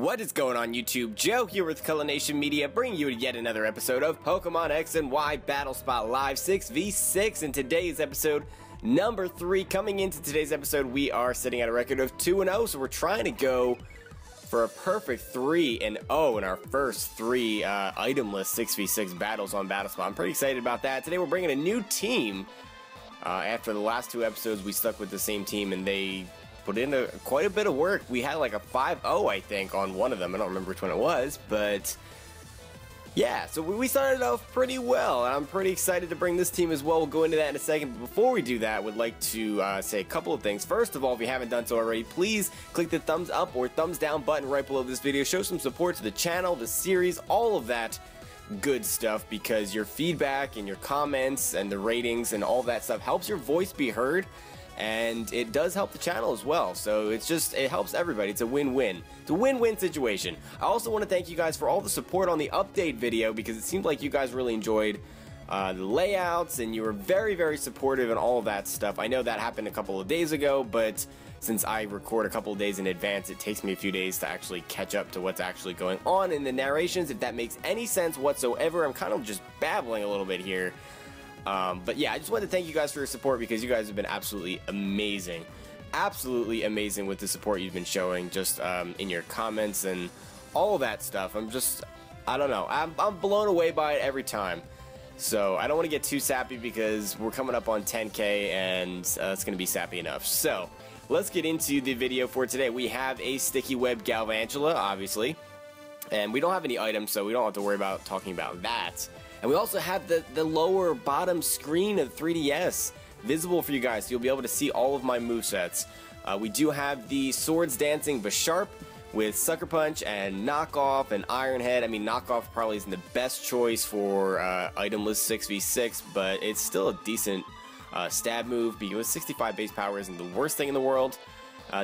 What is going on YouTube? Joe here with Color Nation Media, bringing you yet another episode of Pokemon X and Y Battle Spot Live 6v6. In today's episode, number 3. Coming into today's episode, we are sitting at a record of 2-0, so we're trying to go for a perfect 3-0 in our first 3 itemless 6v6 battles on Battle Spot. I'm pretty excited about that. Today we're bringing a new team. After the last 2 episodes, we stuck with the same team, and they put in quite a bit of work. We had like a 5-0, I think, on one of them. I don't remember which one it was, but yeah, so we started off pretty well, and I'm pretty excited to bring this team as well. We'll go into that in a second, but before we do that, I would like to say a couple of things. First of all, if you haven't done so already, please click the thumbs up or thumbs down button right below this video. Show some support to the channel, the series, all of that good stuff, because your feedback and your comments and the ratings and all that stuff helps your voice be heard. And it does help the channel as well, so it helps everybody. It's a win-win. It's a win-win situation. I also want to thank you guys for all the support on the update video, because it seemed like you guys really enjoyed the layouts, and you were very, very supportive and all of that stuff. I know that happened a couple of days ago, but since I record a couple of days in advance, it takes me a few days to actually catch up to what's actually going on in the narrations. If that makes any sense whatsoever, I'm kind of just babbling a little bit here. But yeah, I just wanted to thank you guys for your support, because you guys have been absolutely amazing with the support you've been showing, just in your comments and all of that stuff. I don't know, I'm blown away by it every time. So I don't want to get too sappy, because we're coming up on 10K, and it's going to be sappy enough. So let's get into the video for today. We have a Sticky Web Galvantula, obviously, and we don't have any items, so we don't have to worry about talking about that. And we also have the lower bottom screen of 3DS visible for you guys, so you'll be able to see all of my movesets. We do have the Swords Dancing Bisharp with Sucker Punch and Knockoff and Iron Head. I mean, Knockoff probably isn't the best choice for itemless 6v6, but it's still a decent stab move, because 65 base power isn't the worst thing in the world.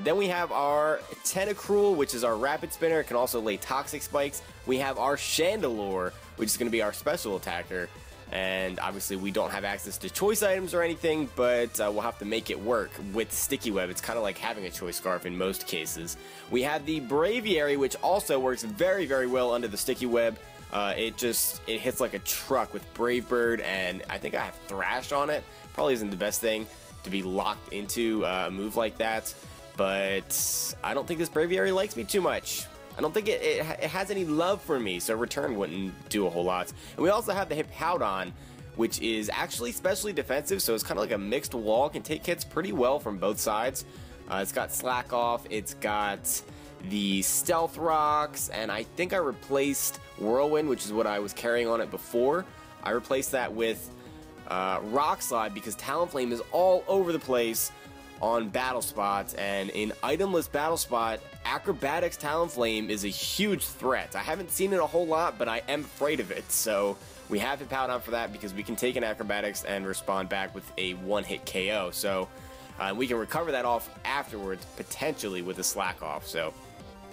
Then we have our Tentacruel, which is our Rapid Spinner. It can also lay Toxic Spikes. We have our Chandelure, which is going to be our special attacker. And obviously we don't have access to choice items or anything, but we'll have to make it work with Sticky Web. It's kind of like having a choice scarf in most cases. We have the Braviary, which also works very, very well under the Sticky Web. It hits like a truck with Brave Bird, and I think I have Thrash on it. Probably isn't the best thing to be locked into a move like that. But I don't think this Braviary likes me too much. I don't think it has any love for me, so return wouldn't do a whole lot. And we also have the Hippowdon, which is actually specially defensive, so it's kind of like a mixed wall. Can take hits pretty well from both sides. It's got Slack Off, it's got the Stealth Rocks, and I think I replaced Whirlwind, which is what I was carrying on it before. I replaced that with Rock Slide, because Talonflame is all over the place on Battle Spots, and in itemless Battle Spot, Acrobatics Talonflame is a huge threat. I haven't seen it a whole lot, but I am afraid of it, so we have Hippowdon for that, because we can take an Acrobatics and respond back with a one-hit KO, so we can recover that off afterwards, potentially with a Slack Off. So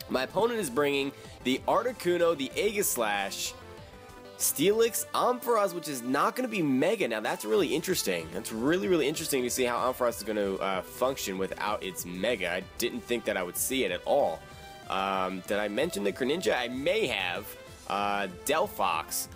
my opponent is bringing the Articuno, the Aegislash, Steelix, Ampharos, which is not going to be Mega. Now that's really interesting. That's really, really interesting to see how Ampharos is going to function without its Mega. I didn't think that I would see it at all. Did I mention the Greninja? I may have. Delphox.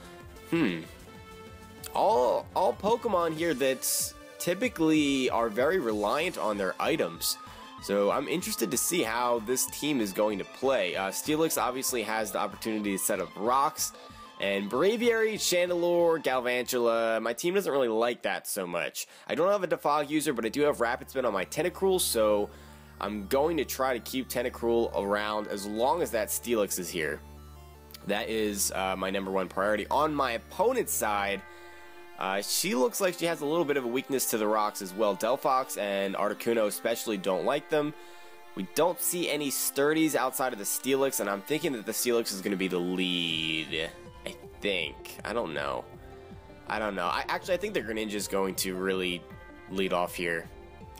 All Pokemon here that typically are very reliant on their items. So I'm interested to see how this team is going to play. Steelix obviously has the opportunity to set up rocks. And Braviary, Chandelure, Galvantula, my team doesn't really like that so much. I don't have a Defog user, but I do have Rapid Spin on my Tentacruel, so I'm going to try to keep Tentacruel around as long as that Steelix is here. That is my #1 priority. On my opponent's side, she looks like she has a little bit of a weakness to the rocks as well. Delphox and Articuno especially don't like them. We don't see any Sturdies outside of the Steelix, and I'm thinking that the Steelix is going to be the lead. I don't know. I think the Greninja is going to really lead off here.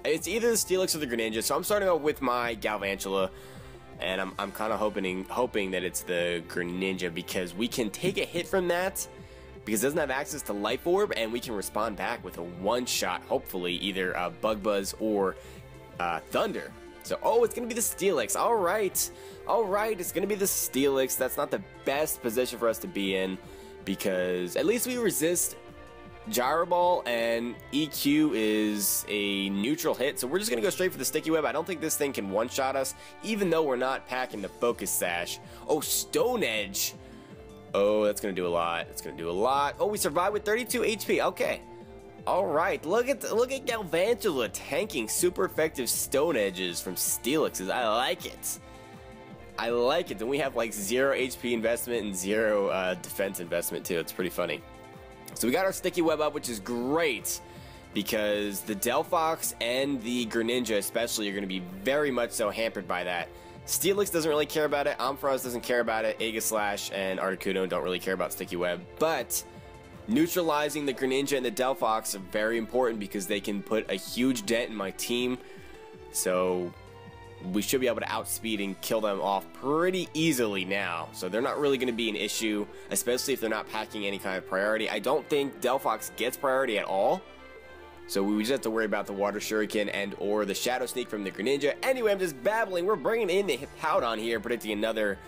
It's either the Steelix or the Greninja, so I'm starting out with my Galvantula, and I'm kind of hoping that it's the Greninja, because we can take a hit from that, because it doesn't have access to Life Orb, and we can respond back with a one-shot, hopefully, either Bug Buzz or Thunder. So, oh, it's going to be the Steelix. All right. All right, it's going to be the Steelix. That's not the best position for us to be in because at least we resist Gyro Ball, and EQ is a neutral hit, so we're just going to go straight for the Sticky Web. I don't think this thing can one-shot us, even though we're not packing the Focus Sash. Oh, Stone Edge. Oh, that's going to do a lot. It's going to do a lot. Oh, we survived with 32 HP. Okay. All right. Look at Galvantula tanking super effective Stone Edges from Steelixes. I like it. I like it. Then we have like 0 HP investment and 0 defense investment too. It's pretty funny. So we got our Sticky Web up, which is great because the Delphox and the Greninja especially are going to be very much so hampered by that. Steelix doesn't really care about it, Ampharos doesn't care about it, Aegislash and Articuno don't really care about Sticky Web, but neutralizing the Greninja and the Delphox are very important because they can put a huge dent in my team, so we should be able to outspeed and kill them off pretty easily now. So they're not really going to be an issue, especially if they're not packing any kind of priority. I don't think Delphox gets priority at all. So we just have to worry about the Water Shuriken and or the Shadow Sneak from the Greninja. Anyway, I'm just babbling. We're bringing in the Hippowdon here, predicting another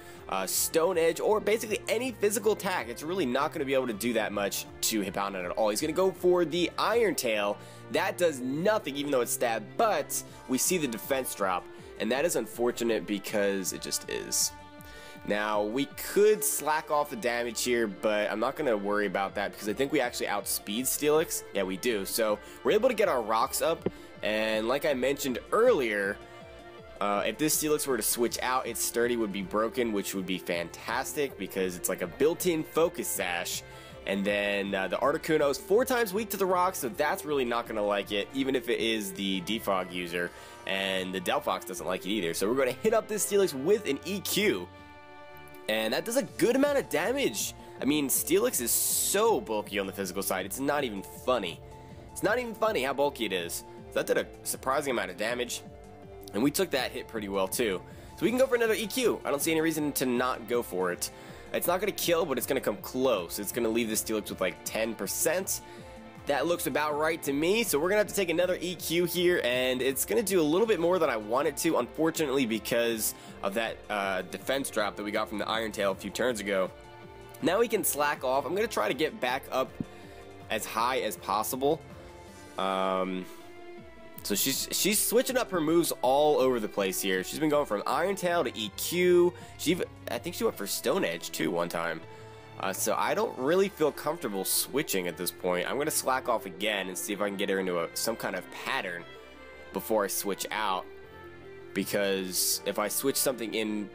Stone Edge or basically any physical attack. It's really not going to be able to do that much to Hippowdon at all. He's going to go for the Iron Tail. That does nothing even though it's stabbed, but we see the defense drop. And that is unfortunate because it just is. Now, we could slack off the damage here, but I'm not going to worry about that because I think we actually outspeed Steelix. Yeah, we do. So, we're able to get our rocks up. And like I mentioned earlier, if this Steelix were to switch out, its sturdy would be broken, which would be fantastic because it's like a built-in Focus Sash. And then the Articuno is 4 times weak to the rocks, so that's really not going to like it, even if it is the Defog user. And the Delphox doesn't like it either. So we're going to hit up this Steelix with an EQ. And that does a good amount of damage. I mean, Steelix is so bulky on the physical side, it's not even funny. It's not even funny how bulky it is. So that did a surprising amount of damage. And we took that hit pretty well too. So we can go for another EQ. I don't see any reason to not go for it. It's not going to kill, but it's going to come close. It's going to leave this Steelix with like 10%. That looks about right to me, so we're going to have to take another EQ here, and it's going to do a little bit more than I want it to, unfortunately, because of that defense drop that we got from the Iron Tail a few turns ago. Now we can slack off. I'm going to try to get back up as high as possible. So she's switching up her moves all over the place here. She's been going from Iron Tail to EQ. I think she went for Stone Edge too one time. So I don't really feel comfortable switching at this point. I'm going to slack off again and see if I can get her into some kind of pattern before I switch out. Because if I switch something in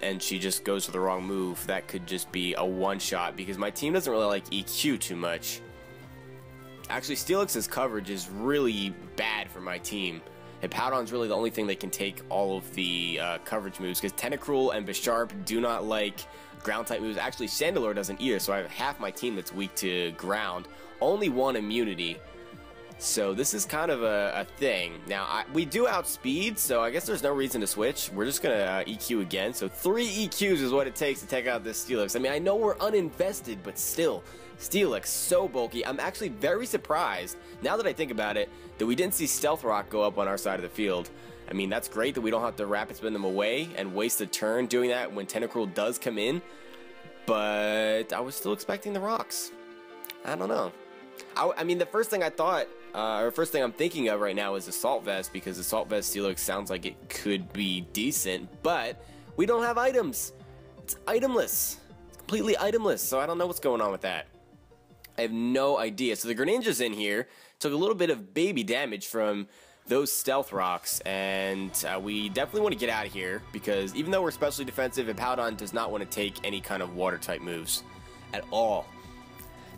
and she just goes for the wrong move, that could just be a one-shot because my team doesn't really like EQ too much. Actually, Steelix's coverage is really bad for my team. Hippowdon's really the only thing that can take all of the coverage moves because Tentacruel and Bisharp do not like ground type moves. Actually, Chandelure doesn't either, so I have half my team that's weak to ground. Only 1 immunity. So this is kind of a thing. Now, we do outspeed, so I guess there's no reason to switch. We're just going to EQ again. So 3 EQs is what it takes to take out this Steelix. I mean, I know we're uninvested, but still, Steelix, so bulky. I'm actually very surprised, now that I think about it, that we didn't see Stealth Rock go up on our side of the field. I mean, that's great that we don't have to rapid spin them away and waste a turn doing that when Tentacruel does come in. But I was still expecting the rocks. I don't know. I mean, the first thing I thought, or first thing I'm thinking of right now is Assault Vest, because Assault Vest Steelix sounds like it could be decent, but we don't have items. It's itemless. It's completely itemless, so I don't know what's going on with that. I have no idea. So the Greninja's in here, took a little bit of baby damage from those Stealth Rocks, and we definitely want to get out of here, because even though we're specially defensive, Hippowdon does not want to take any kind of water-type moves at all.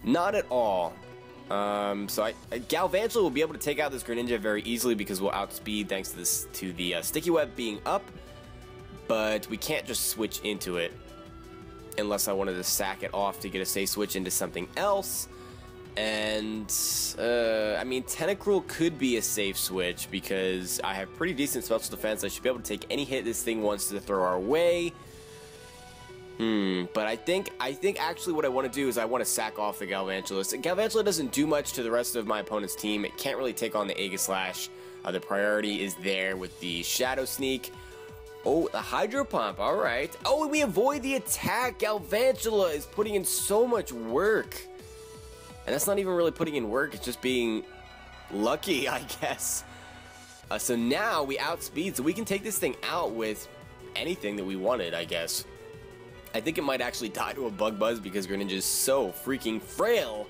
Not at all. So Galvantula will be able to take out this Greninja very easily because we'll outspeed thanks to the Sticky Web being up, but we can't just switch into it unless I wanted to sack it off to get a safe switch into something else. And I mean, Tentacruel could be a safe switch because I have pretty decent special defense. I should be able to take any hit this thing wants to throw our way. But I think actually what I want to do is I want to sack off the Galvantula. Galvantula doesn't do much to the rest of my opponent's team. It can't really take on the Aegislash The priority is there with the Shadow Sneak. Oh, the Hydro Pump, alright. Oh, and we avoid the attack. Galvantula is putting in so much work. And that's not even really putting in work, it's just being lucky, I guess. So now we outspeed, so we can take this thing out with anything that we wanted, I guess. I think it might actually die to a Bug Buzz because Greninja is so freaking frail.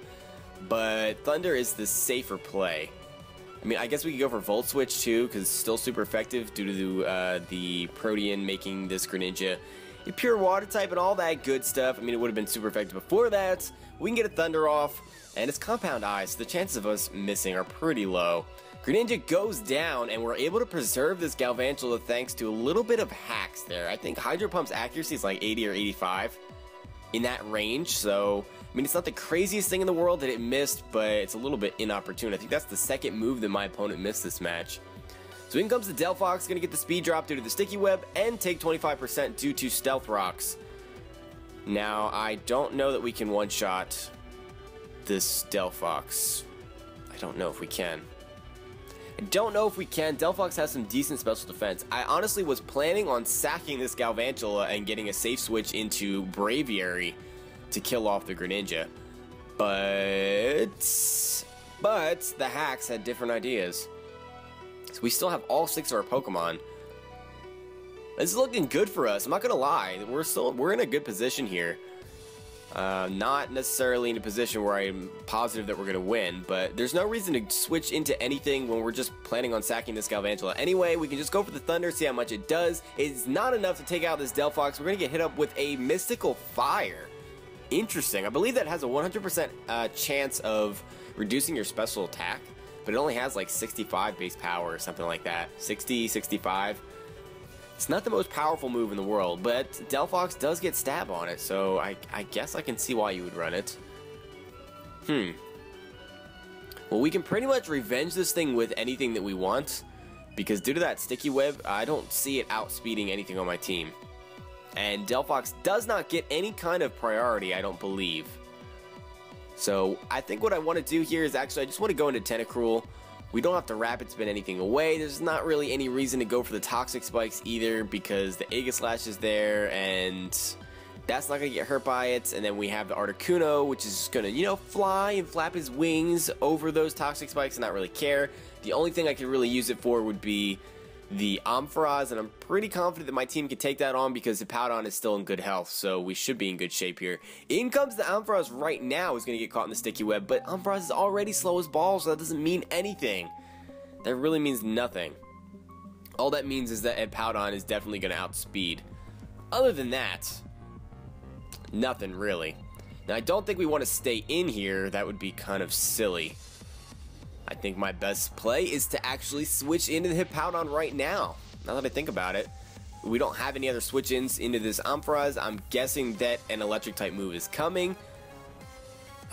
But Thunder is the safer play. I mean, I guess we could go for Volt Switch too, because it's still super effective due to the Protean making this Greninja a pure water type and all that good stuff. I mean, it would have been super effective before that. We can get a Thunder off, and it's Compound Eyes, so the chances of us missing are pretty low. Greninja goes down, and we're able to preserve this Galvantula thanks to a little bit of hacks there. I think Hydro Pump's accuracy is like 80 or 85 in that range, so I mean, it's not the craziest thing in the world that it missed, but it's a little bit inopportune. I think that's the second move that my opponent missed this match. So in comes the Delphox, going to get the speed drop due to the Sticky Web, and take 25% due to Stealth Rocks. Now, I don't know that we can one-shot this Delphox. I don't know if we can. Delphox has some decent special defense. I honestly was planning on sacking this Galvantula and getting a safe switch into Braviary to kill off the Greninja, but the hacks had different ideas. So we still have all 6 of our Pokemon. This is looking good for us. I'm not gonna lie, we're in a good position here. Not necessarily in a position where I'm positive that we're gonna win, but there's no reason to switch into anything when we're just planning on sacking this Galvantula. Anyway, we can just go for the Thunder, see how much it does. It's not enough to take out this Delphox. We're gonna get hit up with a Mystical Fire. Interesting. I believe that has a 100% chance of reducing your special attack, but it only has like 65 base power or something like that. 60, 65. It's not the most powerful move in the world, but Delphox does get stab on it, so I guess I can see why you would run it. Well, we can pretty much revenge this thing with anything that we want, because due to that Sticky Web, I don't see it outspeeding anything on my team. And Delphox does not get any kind of priority, I don't believe. So I think what I want to do here is actually I just want to go into Tentacruel. We don't have to Rapid Spin anything away. There's not really any reason to go for the Toxic Spikes either, because the Aegislash is there and that's not going to get hurt by it. And then we have the Articuno, which is just going to, you know, fly and flap his wings over those Toxic Spikes and not really care. The only thing I could really use it for would be the Ampharos, and I'm pretty confident that my team can take that on because Hippowdon is still in good health, so we should be in good shape here. In comes the Ampharos right now, is going to get caught in the Sticky Web, but Ampharos is already slow as balls, so that doesn't mean anything. That really means nothing. All that means is that Hippowdon is definitely going to outspeed. Other than that, nothing really. Now, I don't think we want to stay in here. That would be kind of silly. I think my best play is to actually switch into the Hippowdon right now. Now that I think about it, we don't have any other switch-ins into this Ampharos. I'm guessing that an electric type move is coming.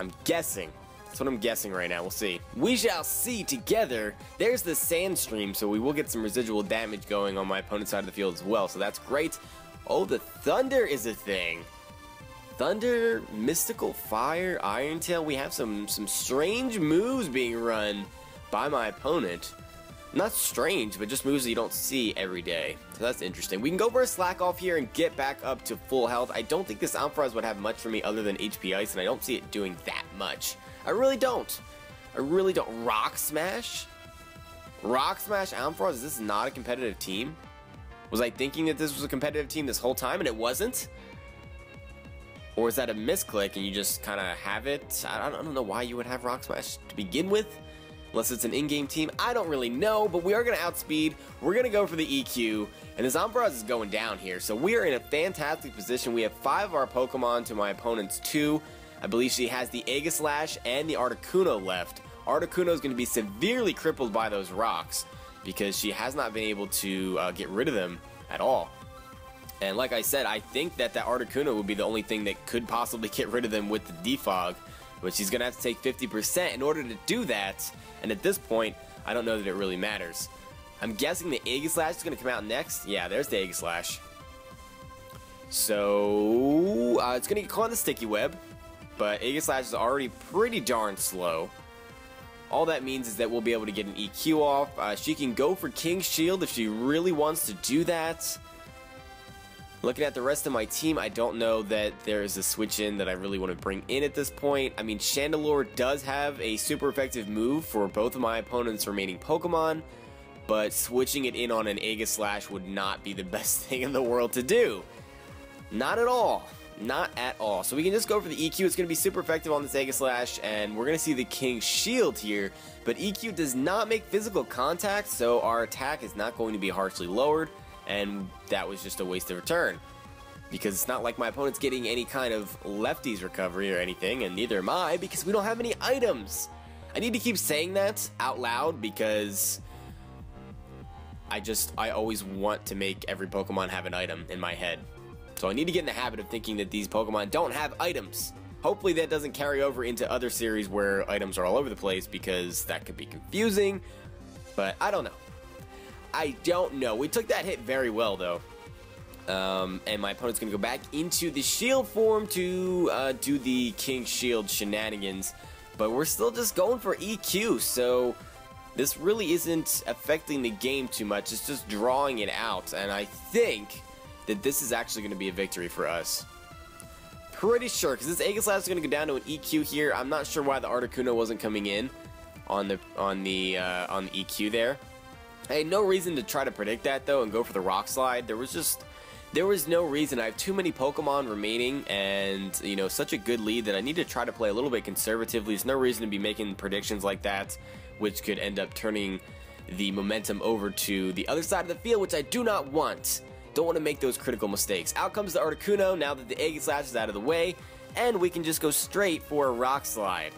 I'm guessing. That's what I'm guessing right now. We'll see. We shall see together. There's the Sandstream, so we will get some residual damage going on my opponent's side of the field as well, so that's great. Oh, the Thunder is a thing. Thunder, Mystical Fire, Iron Tail. We have some strange moves being run by my opponent. Not strange, but just moves that you don't see every day. So that's interesting. We can go for a Slack Off here and get back up to full health. I don't think this Ampharos would have much for me other than HP Ice, and I don't see it doing that much. I really don't. I really don't. Rock Smash? Rock Smash Ampharos? Is this not a competitive team? Was I thinking that this was a competitive team this whole time and it wasn't? Or is that a misclick and you just kind of have it? I don't know why you would have Rock Smash to begin with. Unless it's an in-game team. I don't really know, but we are going to outspeed. We're going to go for the EQ. And this Ampharos is going down here. So we are in a fantastic position. We have 5 of our Pokemon to my opponent's 2. I believe she has the Aegislash and the Articuno left. Articuno is going to be severely crippled by those rocks, because she has not been able to get rid of them at all. And like I said, I think that that Articuno would be the only thing that could possibly get rid of them with the Defog, but she's going to have to take 50% in order to do that, and at this point, I don't know that it really matters. I'm guessing the Aegislash is going to come out next. Yeah, there's the Aegislash. So, it's going to get caught in the Sticky Web, but Aegislash is already pretty darn slow. All that means is that we'll be able to get an EQ off. She can go for King's Shield if she really wants to do that. Looking at the rest of my team, I don't know that there's a switch in that I really want to bring in at this point. I mean, Chandelure does have a super effective move for both of my opponent's remaining Pokemon, but switching it in on an Aegislash would not be the best thing in the world to do. Not at all. Not at all. So we can just go for the EQ. It's going to be super effective on this Aegislash, and we're going to see the King's Shield here, but EQ does not make physical contact, so our attack is not going to be harshly lowered. And that was just a waste of a turn, because it's not like my opponent's getting any kind of lefties recovery or anything, and neither am I, because we don't have any items. I need to keep saying that out loud, because I always want to make every Pokemon have an item in my head. So I need to get in the habit of thinking that these Pokemon don't have items. Hopefully that doesn't carry over into other series where items are all over the place, because that could be confusing, but I don't know. I don't know. We took that hit very well, though. And my opponent's going to go back into the shield form to do the King's Shield shenanigans. But we're still just going for EQ, so this really isn't affecting the game too much. It's just drawing it out, and I think that this is actually going to be a victory for us. Pretty sure, because this Aegislash is going to go down to an EQ here. I'm not sure why the Articuno wasn't coming in on the EQ there. I had no reason to try to predict that, though, and go for the Rock Slide. There was no reason. I have too many Pokemon remaining, and, you know, such a good lead that I need to try to play a little bit conservatively. There's no reason to be making predictions like that, which could end up turning the momentum over to the other side of the field, which I do not want. Don't want to make those critical mistakes. Out comes the Articuno now that the Aegislash is out of the way, and we can just go straight for a Rock Slide.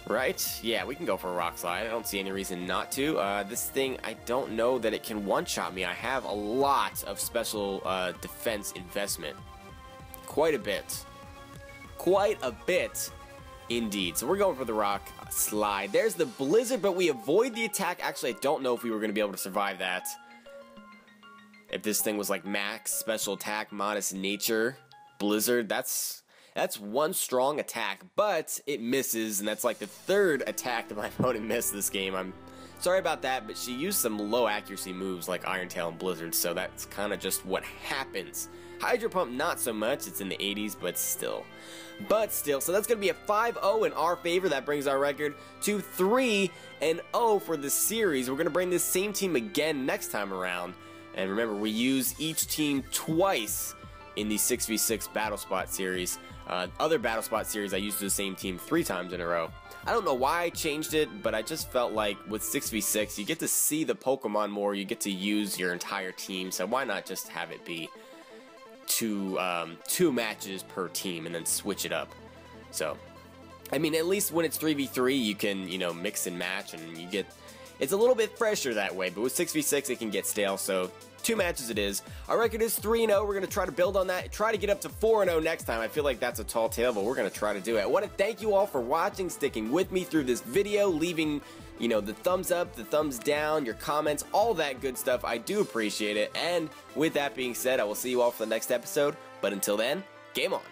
Right? Yeah, we can go for a Rock Slide. I don't see any reason not to. This thing, I don't know that it can one-shot me. I have a lot of special defense investment. Quite a bit. Quite a bit, indeed. So we're going for the Rock Slide. There's the Blizzard, but we avoid the attack. Actually, I don't know if we were going to be able to survive that. If this thing was like max special attack, modest nature, Blizzard, that's one strong attack, but it misses, and that's like the third attack that my opponent missed this game. I'm sorry about that, but she used some low accuracy moves like Iron Tail and Blizzard, so that's kind of just what happens. Hydro Pump, not so much. It's in the 80s, but still. So that's going to be a 5-0 in our favor. That brings our record to 3-0 for the series. We're going to bring this same team again next time around. And remember, we use each team twice in the 6v6 Battle Spot series. Other Battle Spot series, I used the same team 3 times in a row. I don't know why I changed it, but I just felt like with 6v6, you get to see the Pokemon more, you get to use your entire team, so why not just have it be two matches per team and then switch it up. So, I mean, at least when it's 3v3, you can, you know, mix and match, and you get, it's a little bit fresher that way, but with 6v6, it can get stale, so 2 matches it is. Our record is 3-0. We're going to try to build on that, try to get up to 4-0 next time. I feel like that's a tall tale, but we're going to try to do it. I want to thank you all for watching, sticking with me through this video, leaving, you know, the thumbs up, the thumbs down, your comments, all that good stuff. I do appreciate it. And with that being said, I will see you all for the next episode. But until then, game on.